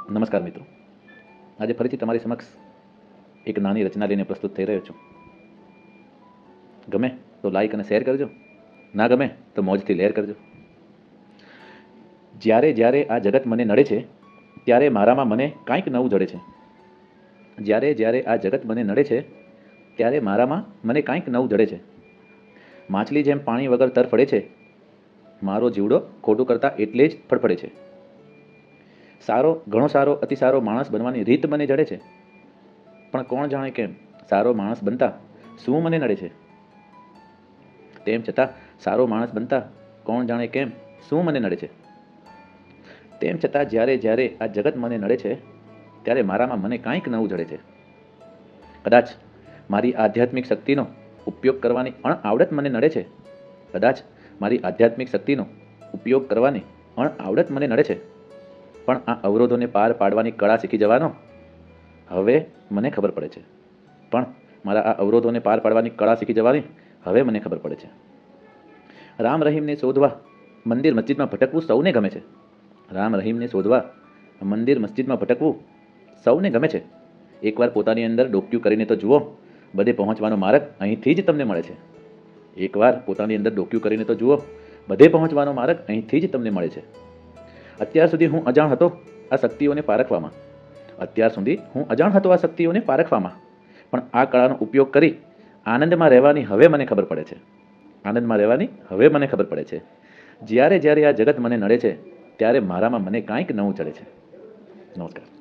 નમસ્કાર મિત્રો, આજે ફરીથી તમારી સમક્ષ એક નાની રચના લઈને પ્રસ્તુત થઈ રહ્યો છું. ગમે તો લાઈક અને શેર કરજો, ના ગમે તો મોજથી લેર કરજો. જ્યારે જ્યારે આ જગત મને નડે છે ત્યારે મારામાં મને કાંઈક નવું જડે છે. જ્યારે જ્યારે આ જગત મને નડે છે ત્યારે મારામાં મને કાંઈક નવું જડે છે. માછલી જેમ પાણી વગર તરફડે છે, મારો જીવડો ખોટું કરતાં એટલે જ ફડફડે છે. ઘણો સારો અતિ સારો માણસ બનવાની રીત મને જડે છે, પણ કોણ જાણે કેમ સારો માણસ બનતા શું મને નડે છે. તેમ છતાં સારો માણસ બનતા કોણ જાણે કેમ શું મને નડે છે. તેમ છતાં જ્યારે જ્યારે આ જગત મને નડે છે ત્યારે મારામાં મને કાંઈક નવું જડે છે. કદાચ મારી આધ્યાત્મિક શક્તિનો ઉપયોગ કરવાની અણઆવડત મને નડે છે. કદાચ મારી આધ્યાત્મિક શક્તિનો ઉપયોગ કરવાની અણઆવડત મને નડે છે. પણ આ અવરોધોને પાર પાડવાની કળા શીખી જવાનો હવે મને ખબર પડે છે. પણ મારા આ અવરોધોને પાર પાડવાની કળા શીખી જવાની હવે મને ખબર પડે છે. રામ રહીમને શોધવા મંદિર મસ્જિદમાં ભટકવું સૌને ગમે છે. રામ રહીમને શોધવા મંદિર મસ્જિદમાં ભટકવું સૌને ગમે છે. એકવાર પોતાની અંદર ડોક્યું કરીને તો જુઓ, બધે પહોંચવાનો માર્ગ અહીંથી જ તમને મળે છે. એકવાર પોતાની અંદર ડોક્યું કરીને તો જુઓ, બધે પહોંચવાનો માર્ગ અહીંથી જ તમને મળે છે. અત્યાર સુધી હું અજાણ હતો આ શક્તિઓને પારખવામાં. પણ આ કળાનો ઉપયોગ કરી આનંદમાં રહેવાની હવે મને ખબર પડે છે. જ્યારે જ્યારે આ જગત મને નડે છે ત્યારે મારામાં મને કાંઈક નવું ચડે છે. નમસ્કાર.